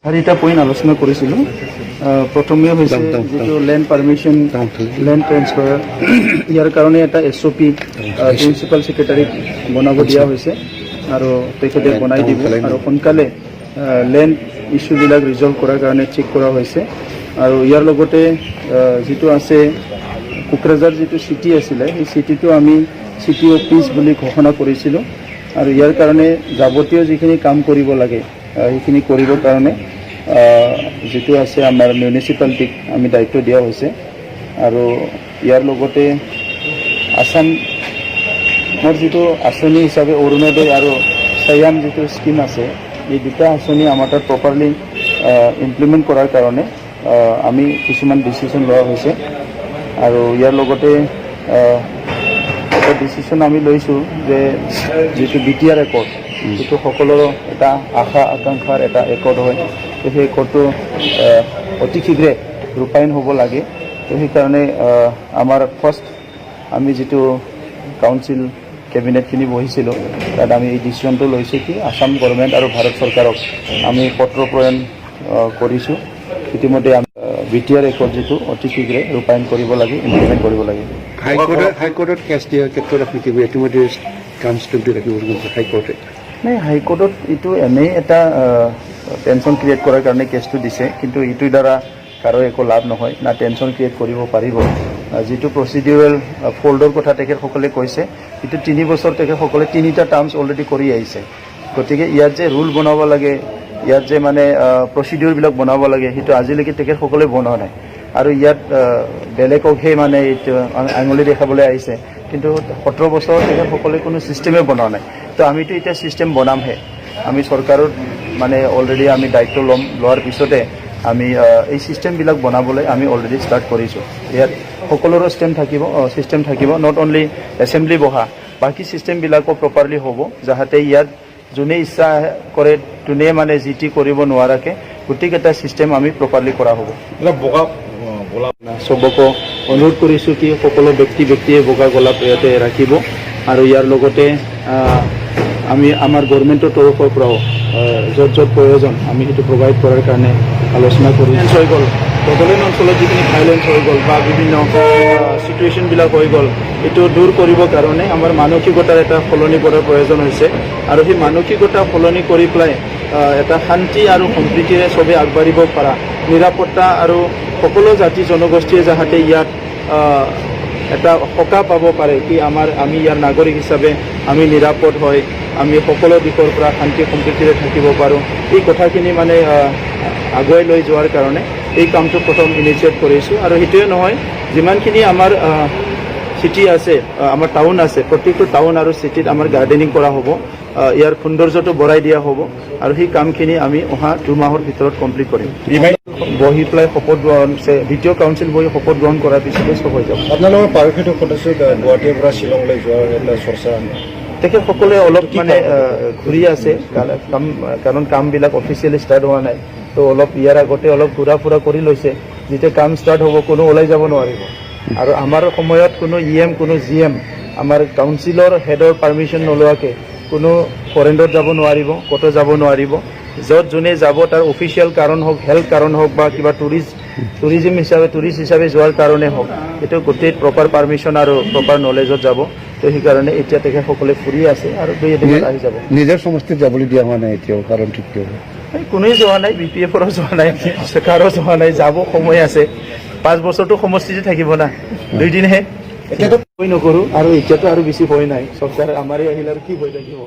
চাৰিটা পইণ্ট আলোচনা কৰিছিলোঁ। প্ৰথমে হৈছে যিটো লেণ্ড পাৰ্মিশ্যন, লেণ্ড ট্ৰেন্সফাৰ, ইয়াৰ কাৰণে এটা SOP প্ৰিন্সিপাল ছেক্ৰেটাৰীক বনাব দিয়া হৈছে আৰু তেখেতে বনাই দিব আৰু সোনকালে লেণ্ড ইছ্যুবিলাক ৰিজল্ভ কৰাৰ কাৰণে চেক কৰা হৈছে। আৰু ইয়াৰ লগতে যিটো আছে কোকৰাঝাৰ যিটো চিটি আছিলে, সেই চিটিটো আমি চিটি অফ পিচ বুলি ঘোষণা কৰিছিলোঁ আৰু ইয়াৰ কাৰণে যাৱতীয় যিখিনি কাম কৰিব লাগে সেইখিনি কৰিবৰ কাৰণে যিটো আছে আমাৰ মিউনিচিপালিটিক আমি দায়িত্ব দিয়া হৈছে। আৰু ইয়াৰ লগতে আসামৰ যিটো আঁচনি হিচাপে অৰুণোদয় আৰু চায়াম যিটো স্কিম আছে, এই দুটা আঁচনি আমাৰ তাত প্ৰপাৰলি ইমপ্লিমেণ্ট কৰাৰ কাৰণে আমি কিছুমান ডিচিশ্যন লোৱা হৈছে। আৰু ইয়াৰ লগতে এটা ডিচিশ্যন আমি লৈছোঁ যে যিটো BTR একৰ্ড, যিটো সকলোৰে এটা আশা আকাংক্ষাৰ এটা একৰ্ড হয়, তো সেই একৰ্ডটো অতি শীঘ্ৰে ৰূপায়ণ হ'ব লাগে। তো সেইকাৰণে আমাৰ ফাৰ্ষ্ট আমি যিটো কাউন্সিল কেবিনেটখিনি বহিছিলোঁ, তাত আমি এই ডিচিশ্যনটো লৈছোঁ কি আসাম গভৰ্ণমেণ্ট আৰু ভাৰত চৰকাৰক আমি পত্ৰ প্ৰেৰণ কৰিছোঁ। ইতিমধ্যে BTR একৰ্ড যিটো অতি শীঘ্ৰে ৰূপায়ণ কৰিব লাগে, ইমপ্লিমেণ্ট কৰিব লাগে। হাইকোৰ্টত কেছ দিয়াৰ ক্ষেত্ৰত আপুনি কি ইতিমধ্যে কামটো ৰাখিব হাইকোৰ্টে? নাই, হাইকোৰ্টত এইটো এনেই এটা টেনশ্যন ক্ৰিয়েট কৰাৰ কাৰণে কেছটো দিছে, কিন্তু এইটোৰ দ্বাৰা কাৰো একো লাভ নহয়, না টেনশ্যন ক্ৰিয়েট কৰিব পাৰিব। যিটো প্ৰচিডিউৰেল ফল্ডৰ কথা তেখেতসকলে কৈছে, এইটো 3 বছৰ তেখেতসকলে 3টা টাৰ্মছ অলৰেডি কৰি আহিছে। গতিকে ইয়াত যে ৰুল বনাব লাগে, ইয়াত যে মানে প্ৰচিডিউৰবিলাক বনাব লাগে, সেইটো আজিলৈকে তেখেতসকলে বনোৱা নাই। আৰু ইয়াত বেলেগকহে মানে এইটো আঙুলি দেখাবলৈ আহিছে, কিন্তু 17 বছৰ তেখেতসকলে কোনো ছিষ্টেমে বনোৱা নাই। তো আমিতো এতিয়া ছিষ্টেম বনামহে। আমি চৰকাৰত মানে অলৰেডি আমি দায়িত্ব লোৱাৰ পিছতে আমি এই ছিষ্টেমবিলাক বনাবলৈ আমি অলৰেডি ষ্টাৰ্ট কৰিছোঁ। ইয়াত সকলোৰে ছিষ্টেম থাকিব, নট অনলি এছেম্বলি বহা, বাকী ছিষ্টেমবিলাকো প্ৰপাৰলি হ'ব, যাতে ইয়াত যোনে ইচ্ছা কৰে যোনে মানে GT কৰিব নোৱাৰাকৈ গোটেইকেইটা ছিষ্টেম আমি প্ৰপাৰলি কৰা হ'ব। চবকো অনুৰোধ কৰিছোঁ কি সকলো ব্যক্তিয়ে বগা গোলাপ ইয়াতে ৰাখিব। আৰু ইয়াৰ লগতে আমি আমাৰ গভৰ্ণমেণ্টৰ তৰফৰ পৰাও য'ত প্ৰয়োজন আমি সেইটো প্ৰভাইড কৰাৰ কাৰণে আলোচনা কৰি হৈ গ'ল। বড়োলেণ্ড অঞ্চলত যিখিনি ভাইলেঞ্চ হৈ গ'ল বা বিভিন্ন চিটুৱেশ্যনবিলাক হৈ গ'ল, এইটো দূৰ কৰিবৰ কাৰণে আমাৰ মানসিকতাৰ এটা সলনি কৰাৰ প্ৰয়োজন হৈছে। আৰু সেই মানসিকতা সলনি কৰি পেলাই এটা শান্তি আৰু সম্প্ৰীতিৰে চবেই আগবাঢ়িব পৰা, নিৰাপত্তা আৰু সকলো জাতি জনগোষ্ঠীয়ে যাতে ইয়াত এটা সকাহ পাব পাৰে কি আমি ইয়াৰ নাগৰিক হিচাপে আমি নিৰাপদ হয়, আমি সকলো দিশৰ পৰা শান্তি সম্প্ৰীতিৰে থাকিব পাৰোঁ, এই কথাখিনি মানে আগুৱাই লৈ যোৱাৰ কাৰণে এই কামটো প্ৰথম ইনিচিয়েট কৰিছোঁ। আৰু সেইটোৱে নহয়, যিমানখিনি আমাৰ চিটি আছে, আমাৰ টাউন আছে, প্ৰত্যেকটো টাউন আৰু চিটিত আমাৰ গাৰ্ডেনিং কৰা হ'ব, ইয়াৰ সৌন্দৰ্যটো বঢ়াই দিয়া হ'ব। আৰু সেই কামখিনি আমি অহা 2 মাহৰ ভিতৰত কমপ্লিট কৰিম। বহি পেলাই শপত গ্ৰহণ, দ্বিতীয় কাউন্সিল বহি শপত গ্ৰহণ কৰাৰ পিছতে চব হৈ যাব। আপোনালোকৰ পাৰিষদৰ সদস্য গুৱাহাটীৰ পৰা শ্বিলংলৈ যোৱাৰ এটা চৰ্চা, তেখেতসকলে অলপ মানে ঘূৰি আছে, কাৰণ কামবিলাক অফিচিয়েলি ষ্টাৰ্ট হোৱা নাই। তো অলপ ইয়াৰ আগতে অলপ ঘূৰা ফুৰা কৰি লৈছে। যেতিয়া কাম ষ্টাৰ্ট হ'ব কোনো ওলাই যাব নোৱাৰিব। আৰু আমাৰ সময়ত কোনো EM কোনো GM আমাৰ কাউন্সিলৰ হেডৰ পাৰ্মিশ্যন নোলোৱাকৈ কোনো ফৰেণ্ডত যাব নোৱাৰিব, ক'তো যাব নোৱাৰিব। য'ত যোনে যাব তাৰ অফিচিয়েল কাৰণ হওক, হেল্থ কাৰণ হওক বা কিবা টুৰিষ্ট হিচাপে যোৱাৰ কাৰণে হওক, এইটো গোটেই প্ৰপাৰ পাৰ্মিশ্যন আৰু প্ৰপাৰ নলেজত যাব। তো সেইকাৰণে এতিয়া তেখেতসকলে ফুৰি আছে আৰু 2 এদিনত আহি যাব। নিজৰ সমষ্টিত যাবলৈ দিয়া হোৱা নাই এতিয়াও, কাৰণ ঠিক কিয় কোনোৱে যোৱা নাই, BPFৰো যোৱা নাই, চৰকাৰো যোৱা নাই, যাব সময় আছে। 5 বছৰটো সমষ্টিতে থাকিব না, 2 দিনহে। এতিয়াতো ভয় নকৰোঁ, আৰু এতিয়াতো আৰু বেছি ভয় নাই, চৰকাৰ আমাৰে আহিলে আৰু কি ভয় লাগিব।